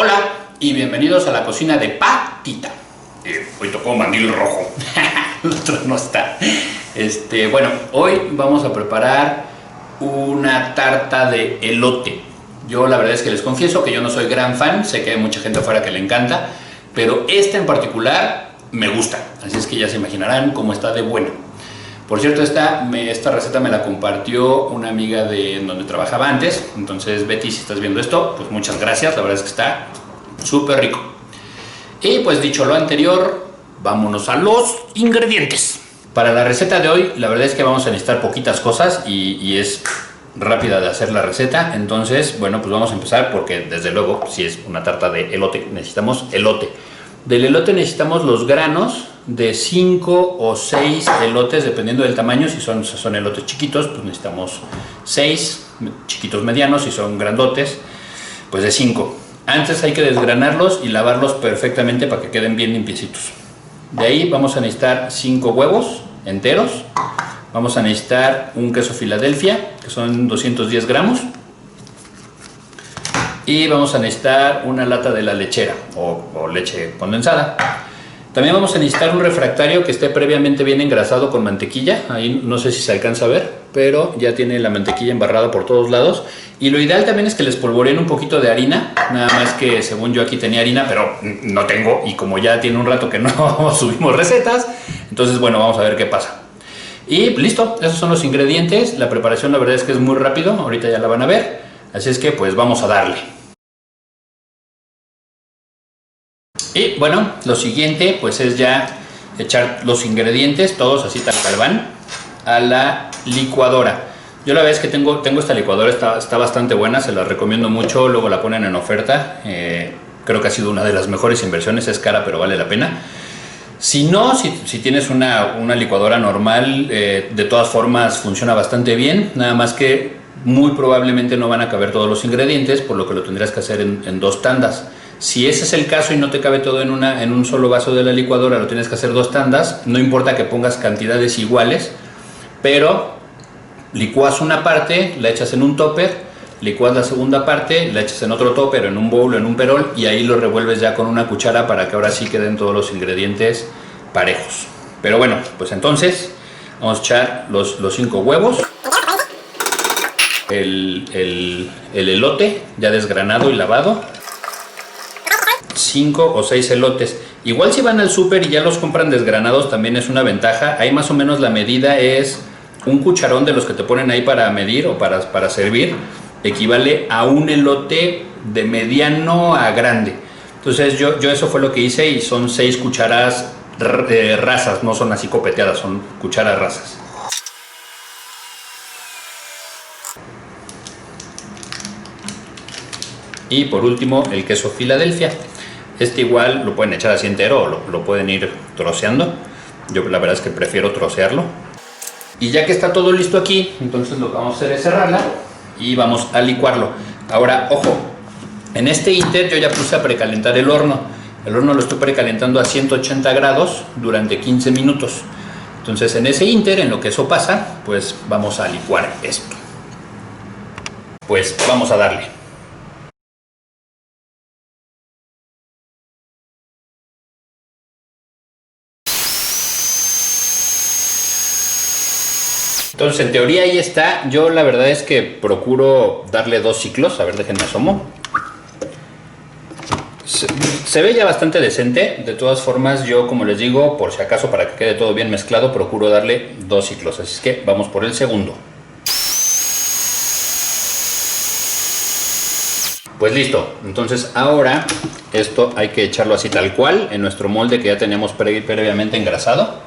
Hola y bienvenidos a la cocina de Patita. Hoy tocó mandil rojo. El otro no está. Bueno, hoy vamos a preparar una tarta de elote. Yo la verdad es que les confieso que yo no soy gran fan. Sé que hay mucha gente afuera que le encanta, pero esta en particular me gusta. Así es que ya se imaginarán cómo está de bueno. Por cierto, esta receta me la compartió una amiga de donde trabajaba antes. Entonces, Betty, si estás viendo esto, pues muchas gracias. La verdad es que está súper rico. Y pues dicho lo anterior, vámonos a los ingredientes. Para la receta de hoy, la verdad es que vamos a necesitar poquitas cosas y es rápida de hacer la receta. Entonces, bueno, pues vamos a empezar porque desde luego, si es una tarta de elote, necesitamos elote. Del elote necesitamos los granos de 5 o 6 elotes, dependiendo del tamaño. Si son elotes chiquitos, pues necesitamos 6, chiquitos medianos. Si son grandotes, pues de 5. Antes hay que desgranarlos y lavarlos perfectamente para que queden bien limpiecitos. De ahí vamos a necesitar 5 huevos enteros. Vamos a necesitar un queso Filadelfia, que son 210 gramos. Y vamos a necesitar una lata de la lechera o leche condensada. También vamos a necesitar un refractario que esté previamente bien engrasado con mantequilla. Ahí no sé si se alcanza a ver, pero ya tiene la mantequilla embarrada por todos lados. Y lo ideal también es que les polvoreen un poquito de harina. Nada más que según yo aquí tenía harina, pero no tengo. Y como ya tiene un rato que no subimos recetas, entonces bueno, vamos a ver qué pasa. Y listo, esos son los ingredientes. La preparación la verdad es que es muy rápido. Ahorita ya la van a ver. Así es que pues vamos a darle. Y bueno, lo siguiente pues es ya echar los ingredientes, todos así tal cual van, a la licuadora. Yo la verdad es que tengo esta licuadora, está bastante buena, se la recomiendo mucho, luego la ponen en oferta. Creo que ha sido una de las mejores inversiones, es cara pero vale la pena. Si no, si tienes una licuadora normal, de todas formas funciona bastante bien, nada más que muy probablemente no van a caber todos los ingredientes, por lo que lo tendrás que hacer en 2 tandas. Si ese es el caso y no te cabe todo en un solo vaso de la licuadora, lo tienes que hacer 2 tandas. No importa que pongas cantidades iguales, pero licúas una parte, la echas en un topper, licúas la segunda parte, la echas en otro topper, en un bowl, en un perol, y ahí lo revuelves ya con una cuchara para que ahora sí queden todos los ingredientes parejos. Pero bueno, pues entonces vamos a echar los 5 huevos, el elote ya desgranado y lavado, 5 o 6 elotes. Igual si van al súper y ya los compran desgranados también es una ventaja. Ahí más o menos la medida es un cucharón de los que te ponen ahí para medir o para servir. Equivale a un elote de mediano a grande. Entonces yo eso fue lo que hice y son 6 cucharas rasas, no son así copeteadas, son cucharas rasas. Y por último el queso Filadelfia. Este igual lo pueden echar así entero o lo pueden ir troceando. Yo la verdad es que prefiero trocearlo. Y ya que está todo listo aquí, entonces lo que vamos a hacer es cerrarla y vamos a licuarlo. Ahora, ojo, en este inter yo ya puse a precalentar el horno. El horno lo estoy precalentando a 180 grados durante 15 minutos. Entonces en ese inter, en lo que eso pasa, pues vamos a licuar esto. Pues vamos a darle. Entonces, en teoría ahí está. Yo la verdad es que procuro darle 2 ciclos. A ver, déjenme asomo. Se ve ya bastante decente. De todas formas, yo como les digo, por si acaso, para que quede todo bien mezclado, procuro darle 2 ciclos. Así es que vamos por el segundo. Pues listo. Entonces ahora esto hay que echarlo así tal cual en nuestro molde que ya teníamos previamente engrasado.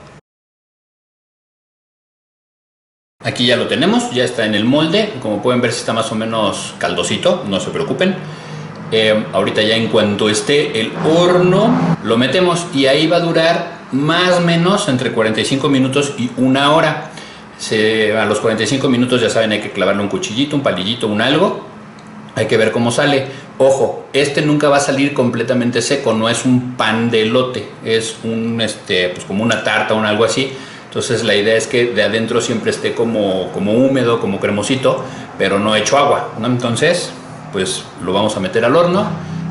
Aquí ya lo tenemos, ya está en el molde. Como pueden ver, está más o menos caldosito, no se preocupen. Ahorita ya en cuanto esté el horno, lo metemos y ahí va a durar más o menos entre 45 minutos y 1 hora. A los 45 minutos ya saben, hay que clavarle un cuchillito, un palillito, un algo. Hay que ver cómo sale. Ojo, este nunca va a salir completamente seco, no es un pan de elote, es pues como una tarta o algo así. Entonces la idea es que de adentro siempre esté como húmedo, como cremosito, pero no hecho agua, ¿no? Entonces pues lo vamos a meter al horno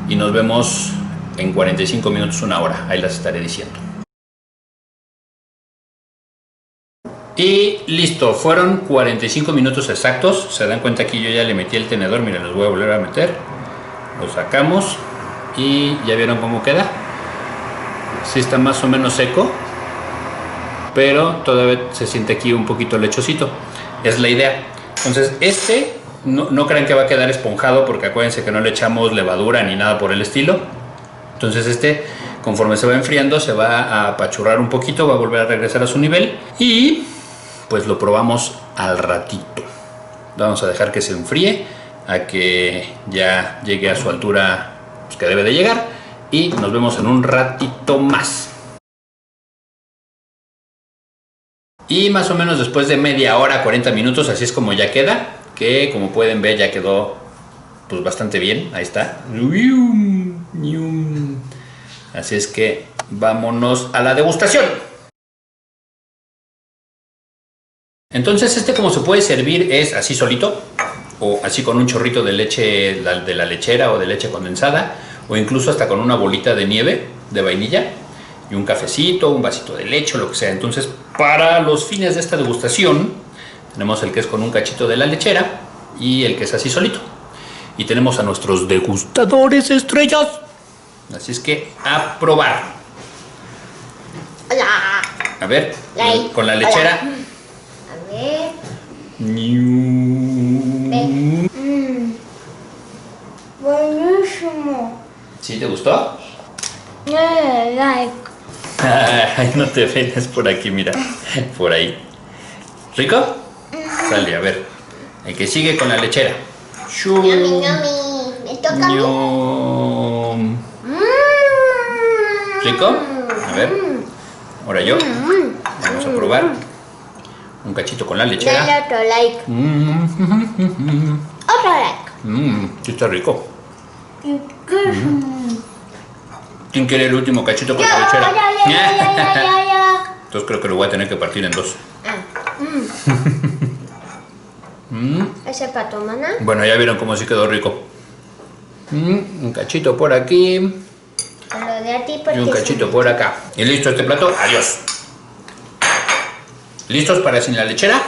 y nos vemos en 45 minutos, una hora. Ahí las estaré diciendo. Y listo, fueron 45 minutos exactos. Se dan cuenta que yo ya le metí el tenedor. Miren, los voy a volver a meter. Lo sacamos y ya vieron cómo queda. Sí está más o menos seco, pero todavía se siente aquí un poquito lechosito. Es la idea. Entonces no crean que va a quedar esponjado, porque acuérdense que no le echamos levadura ni nada por el estilo. Entonces conforme se va enfriando, se va a apachurrar un poquito, va a volver a regresar a su nivel y pues lo probamos al ratito. Vamos a dejar que se enfríe, a que ya llegue a su altura pues, que debe de llegar, y nos vemos en un ratito más. Y más o menos después de media hora, 40 minutos, así es como ya queda, que como pueden ver ya quedó pues bastante bien. Ahí está. Así es que vámonos a la degustación. Entonces como se puede servir es así solito, o así con un chorrito de leche de la lechera o de leche condensada, o incluso hasta con una bolita de nieve de vainilla y un cafecito, un vasito de leche o lo que sea. Entonces, para los fines de esta degustación tenemos el que es con un cachito de la lechera y el que es así solito, y tenemos a nuestros degustadores estrellas. Así es que a probar. Hola. A ver, con la lechera. Hola. A ver. Buenísimo. ¿Sí te gustó? Like. Ay, no te veas por aquí, mira. Por ahí. ¿Rico? Sale, a ver. El que sigue con la lechera. Yummy, yummy. Me toca a mí. ¿Rico? A ver. Ahora yo. Vamos a probar. Un cachito con la lechera. Dale otro like. Otro like. Sí está rico. ¿Quién quiere el último cachito con la lechera? Ya. Entonces creo que lo voy a tener que partir en dos. ¿Ese para tu hermana? Bueno, ya vieron cómo sí quedó rico. Un cachito por aquí. Lo de a ti Y porque un cachito por acá. Y listo este plato. Adiós. ¿Listos para sin la lechera?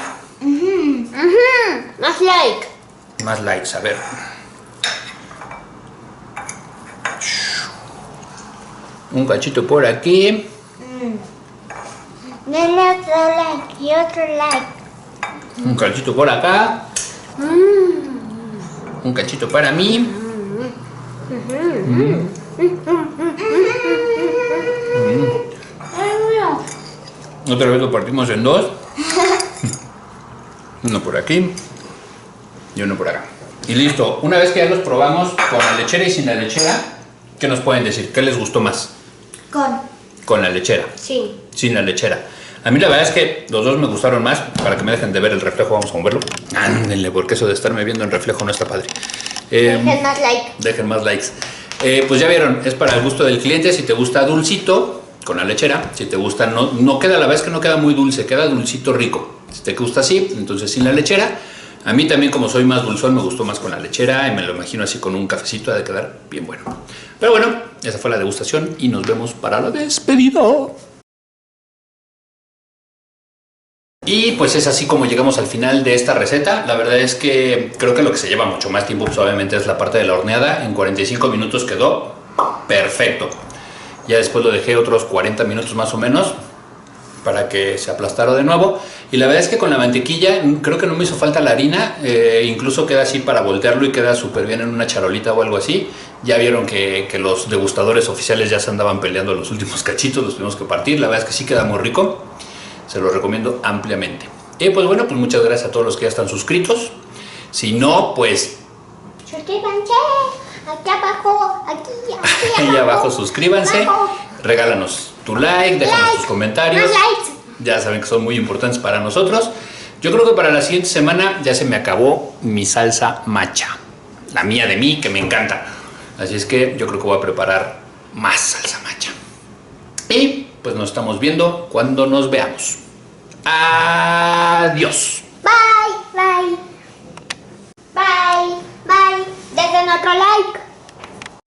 Más like. Más likes, a ver. Un cachito por aquí. Dale otro like y otro like. Un cachito por acá. Un cachito para mí. Otra vez lo partimos en dos. Uno por aquí y uno por acá. Y listo. Una vez que ya los probamos con la lechera y sin la lechera, ¿qué nos pueden decir? ¿Qué les gustó más? Con la lechera. Sí. Sin la lechera. A mí la verdad es que los dos me gustaron más. Para que me dejen de ver el reflejo, vamos a moverlo. Ándenle, porque eso de estarme viendo en reflejo no está padre. Dejen más like. Dejen más likes. Pues ya vieron, es para el gusto del cliente. Si te gusta dulcito, con la lechera. Si te gusta, no queda, la verdad es que no queda muy dulce, queda dulcito rico. Si te gusta así, entonces sin la lechera. A mí también, como soy más dulzón, me gustó más con la lechera, y me lo imagino así con un cafecito, ha de quedar bien bueno. Pero bueno, esa fue la degustación y nos vemos para la despedida. Y pues es así como llegamos al final de esta receta. La verdad es que creo que lo que se lleva mucho más tiempo pues obviamente es la parte de la horneada. En 45 minutos quedó perfecto. Ya después lo dejé otros 40 minutos más o menos para que se aplastara de nuevo. Y la verdad es que con la mantequilla creo que no me hizo falta la harina. Incluso queda así para voltearlo y queda súper bien en una charolita o algo así. Ya vieron que los degustadores oficiales ya se andaban peleando los últimos cachitos, los tuvimos que partir. La verdad es que sí queda muy rico. Se lo recomiendo ampliamente. Y pues bueno, pues muchas gracias a todos los que ya están suscritos. Si no, pues... Suscríbanse. Aquí abajo. Aquí ahí abajo suscríbanse. Regálanos tu like, déjanos tus comentarios. Más likes. Ya saben que son muy importantes para nosotros. Yo creo que para la siguiente semana ya se me acabó mi salsa matcha. La mía de mí, que me encanta. Así es que yo creo que voy a preparar más salsa matcha. Y pues nos estamos viendo cuando nos veamos. Adiós. Bye. Dejen otro like.